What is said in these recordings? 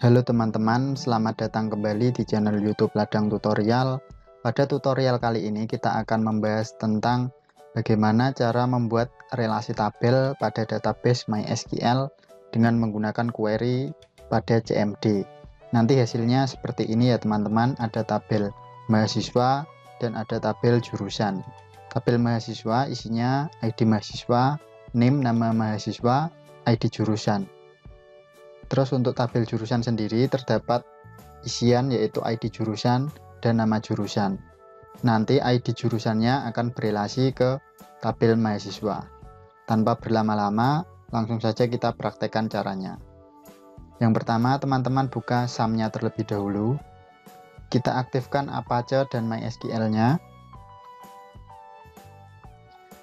Halo teman-teman, selamat datang kembali di channel YouTube Ladang Tutorial. Pada tutorial kali ini kita akan membahas tentang bagaimana cara membuat relasi tabel pada database MySQL dengan menggunakan query pada CMD. Nanti hasilnya seperti ini ya teman-teman, ada tabel mahasiswa dan ada tabel jurusan. Tabel mahasiswa isinya ID mahasiswa, NIM nama mahasiswa, ID jurusan. Terus untuk tabel jurusan sendiri terdapat isian yaitu ID jurusan dan nama jurusan. Nanti ID jurusannya akan berelasi ke tabel mahasiswa. Tanpa berlama-lama, langsung saja kita praktekkan caranya. Yang pertama, teman-teman buka SAM-nya terlebih dahulu. Kita aktifkan Apache dan MySQL-nya.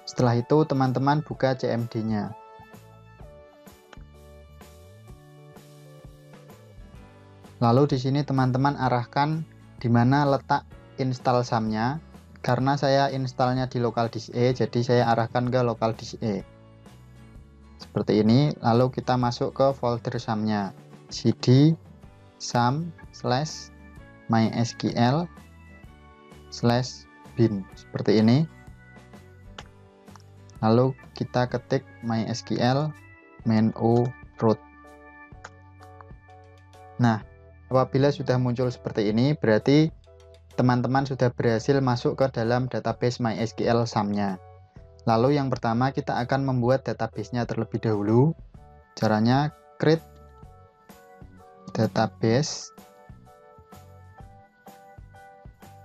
Setelah itu, teman-teman buka CMD-nya. Lalu di sini teman-teman arahkan di mana letak install SAM-nya. Karena saya installnya di local disk E, jadi saya arahkan ke local disk E. Seperti ini. Lalu kita masuk ke folder SAM-nya. cd sam/mysql/bin seperti ini. Lalu kita ketik mysql -o root. Nah, apabila sudah muncul seperti ini, berarti teman-teman sudah berhasil masuk ke dalam database MySQL SAM-nya. Lalu yang pertama kita akan membuat database-nya terlebih dahulu. Caranya create database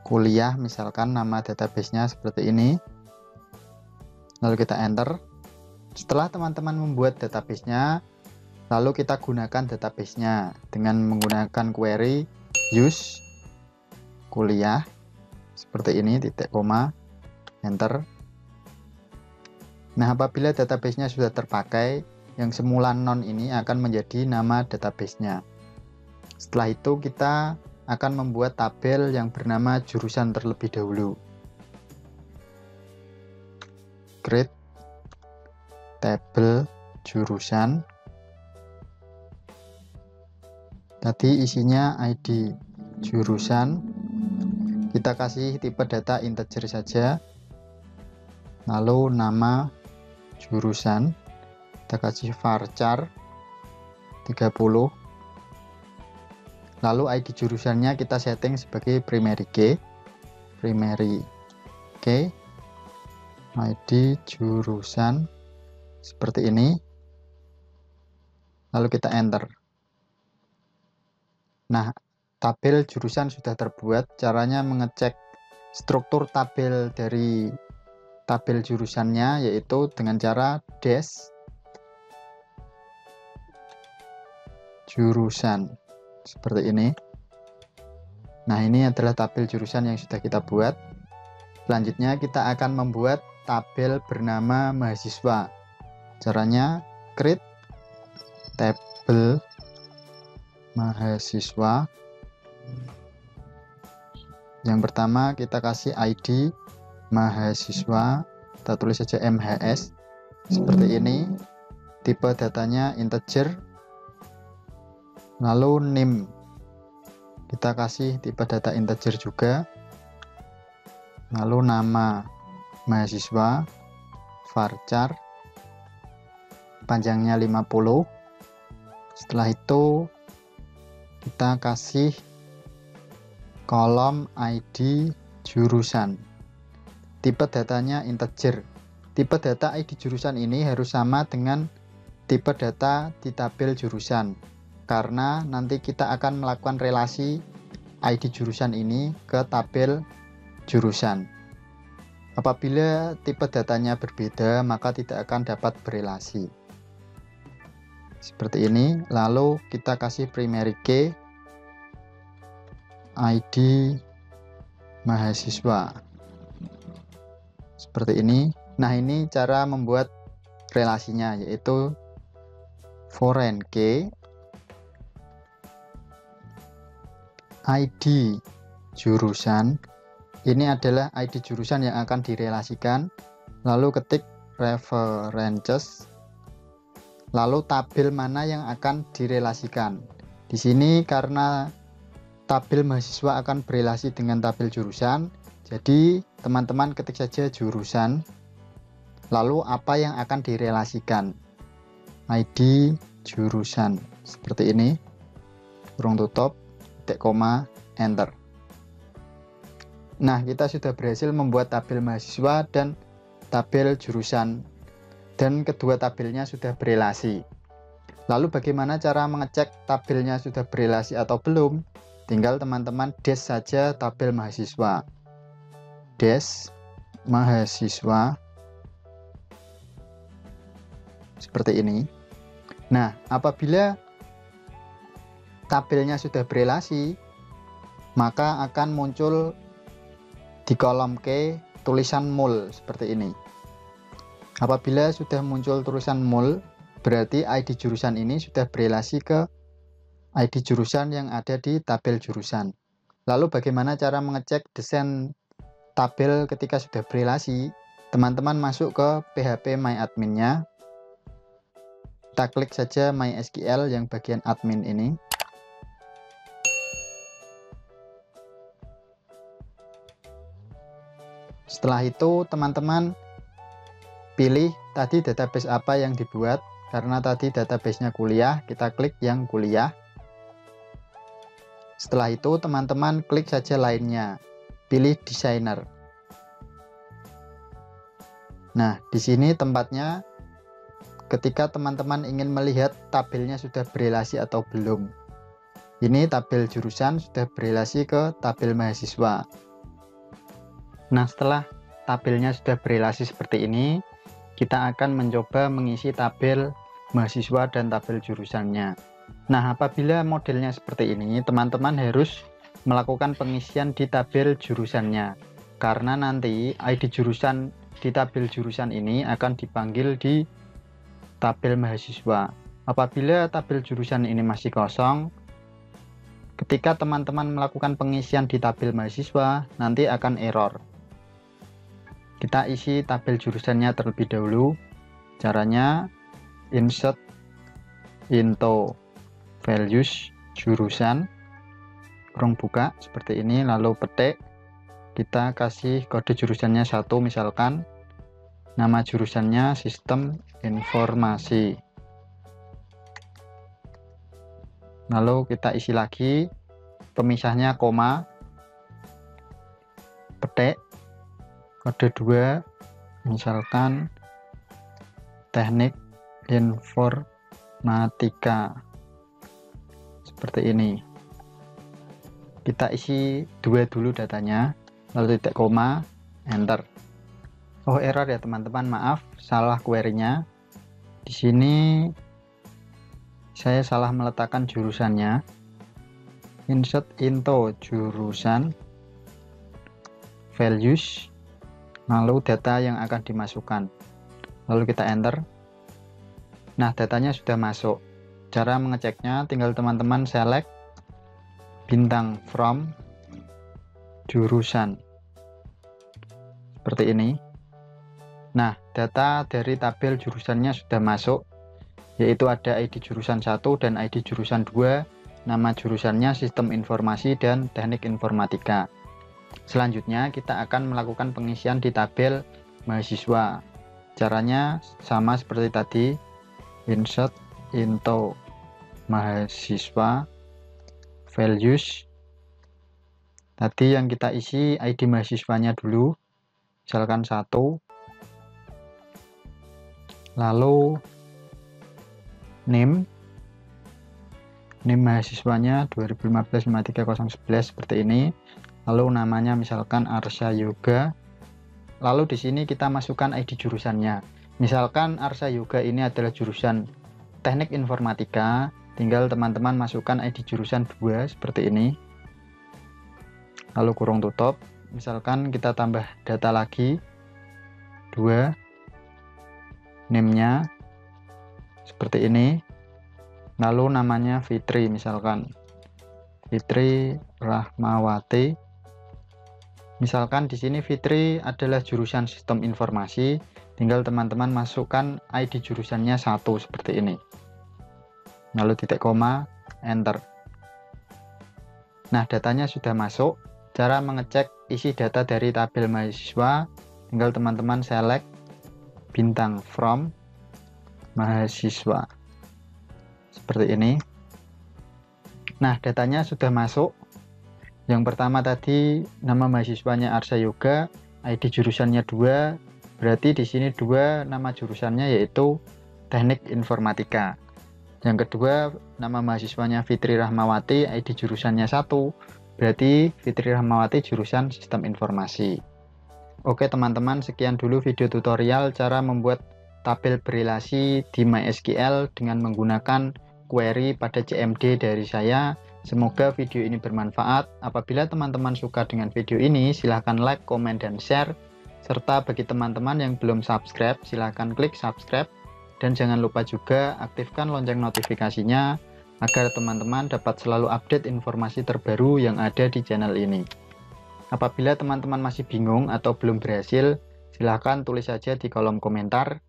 kuliah, misalkan nama database-nya seperti ini. Lalu kita enter. Setelah teman-teman membuat database-nya, lalu kita gunakan database-nya dengan menggunakan query use kuliah seperti ini, titik koma, enter. Nah, apabila database-nya sudah terpakai, yang semula non ini akan menjadi nama database-nya. Setelah itu kita akan membuat tabel yang bernama jurusan terlebih dahulu. Create tabel jurusan. Tadi isinya ID jurusan, kita kasih tipe data integer saja. Lalu nama jurusan, kita kasih varchar 30. Lalu ID jurusannya kita setting sebagai primary key. ID jurusan seperti ini. Lalu kita enter. Nah, tabel jurusan sudah terbuat. Caranya mengecek struktur tabel dari tabel jurusannya yaitu dengan cara dash jurusan seperti ini. Nah, ini adalah tabel jurusan yang sudah kita buat. Selanjutnya kita akan membuat tabel bernama mahasiswa. Caranya create tabel mahasiswa. Yang pertama kita kasih ID mahasiswa, kita tulis saja MHS seperti ini. Tipe datanya integer. Lalu NIM kita kasih tipe data integer juga. Lalu nama mahasiswa varchar, panjangnya 50. Setelah itu kita kasih kolom ID jurusan. Tipe datanya integer. Tipe data ID jurusan ini harus sama dengan tipe data di tabel jurusan. Karena nanti kita akan melakukan relasi ID jurusan ini ke tabel jurusan. Apabila tipe datanya berbeda, maka tidak akan dapat berelasi. Seperti ini. Lalu kita kasih primary key ID mahasiswa seperti ini. Nah, ini cara membuat relasinya, yaitu foreign key ID jurusan. Ini adalah ID jurusan yang akan direlasikan. Lalu ketik references. Lalu tabel mana yang akan direlasikan. Di sini karena tabel mahasiswa akan berelasi dengan tabel jurusan, jadi teman-teman ketik saja jurusan, lalu apa yang akan direlasikan. ID jurusan, seperti ini, kurung tutup, titik koma, enter. Nah, kita sudah berhasil membuat tabel mahasiswa dan tabel jurusan, dan kedua tabelnya sudah berelasi. Lalu bagaimana cara mengecek tabelnya sudah berelasi atau belum? Tinggal teman-teman dash saja tabel mahasiswa. Dash mahasiswa. Seperti ini. Nah, apabila tabelnya sudah berelasi, maka akan muncul di kolom K tulisan mul seperti ini. Apabila sudah muncul tulisan mul, berarti ID jurusan ini sudah berelasi ke ID jurusan yang ada di tabel jurusan. Lalu bagaimana cara mengecek desain tabel ketika sudah berelasi? Teman-teman masuk ke PHP MyAdmin-nya. Kita klik saja MySQL yang bagian admin ini. Setelah itu teman-teman pilih tadi database apa yang dibuat. Karena tadi databasenya kuliah, kita klik yang kuliah. Setelah itu teman-teman klik saja lainnya, pilih desainer. Nah, di sini tempatnya ketika teman-teman ingin melihat tabelnya sudah berelasi atau belum. Ini tabel jurusan sudah berelasi ke tabel mahasiswa. Nah, setelah tabelnya sudah berelasi seperti ini, kita akan mencoba mengisi tabel mahasiswa dan tabel jurusannya. Nah, apabila modelnya seperti ini, teman-teman harus melakukan pengisian di tabel jurusannya. Karena nanti ID jurusan di tabel jurusan ini akan dipanggil di tabel mahasiswa. Apabila tabel jurusan ini masih kosong, ketika teman-teman melakukan pengisian di tabel mahasiswa, nanti akan error. Kita isi tabel jurusannya terlebih dahulu. Caranya insert into values jurusan, kurung buka seperti ini, lalu petik. Kita kasih kode jurusannya 1, misalkan nama jurusannya sistem informasi. Lalu kita isi lagi pemisahnya koma, petik kode 2, misalkan teknik informatika, seperti ini. Kita isi 2 dulu datanya, lalu titik koma, enter. Oh, error ya teman-teman, maaf, salah query-nya. Di sini saya salah meletakkan jurusannya. Insert into jurusan, values, lalu data yang akan dimasukkan, lalu kita enter. Nah, datanya sudah masuk. Cara mengeceknya tinggal teman-teman select bintang from jurusan seperti ini. Nah, data dari tabel jurusannya sudah masuk, yaitu ada ID jurusan 1 dan ID jurusan 2, nama jurusannya sistem informasi dan teknik informatika. Selanjutnya kita akan melakukan pengisian di tabel mahasiswa. Caranya sama seperti tadi, insert into mahasiswa, values. Tadi yang kita isi ID mahasiswanya dulu, misalkan 1, lalu name mahasiswanya 2015-53011 seperti ini. Lalu namanya misalkan Arsya Yoga. Lalu di sini kita masukkan ID jurusannya. Misalkan Arsya Yoga ini adalah jurusan teknik informatika, tinggal teman-teman masukkan ID jurusan 2 seperti ini. Lalu kurung tutup. Misalkan kita tambah data lagi 2, name-nya seperti ini. Lalu namanya Fitri, misalkan Fitri Rahmawati. Misalkan di sini Fitri adalah jurusan sistem informasi, tinggal teman-teman masukkan ID jurusannya 1 seperti ini. Lalu titik koma, enter. Nah, datanya sudah masuk. Cara mengecek isi data dari tabel mahasiswa, tinggal teman-teman select bintang from mahasiswa. Seperti ini. Nah, datanya sudah masuk. Yang pertama tadi nama mahasiswanya Arsha Yoga, ID jurusannya 2, berarti di sini 2 nama jurusannya yaitu Teknik Informatika. Yang kedua, nama mahasiswanya Fitri Rahmawati, ID jurusannya 1, berarti Fitri Rahmawati jurusan Sistem Informasi. Oke teman-teman, sekian dulu video tutorial cara membuat tabel berelasi di MySQL dengan menggunakan query pada CMD dari saya. Semoga video ini bermanfaat. Apabila teman-teman suka dengan video ini, silahkan like, komen, dan share. Serta bagi teman-teman yang belum subscribe, silahkan klik subscribe. Dan jangan lupa juga aktifkan lonceng notifikasinya agar teman-teman dapat selalu update informasi terbaru yang ada di channel ini. Apabila teman-teman masih bingung atau belum berhasil, silahkan tulis saja di kolom komentar.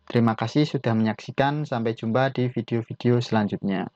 Terima kasih sudah menyaksikan, sampai jumpa di video-video selanjutnya.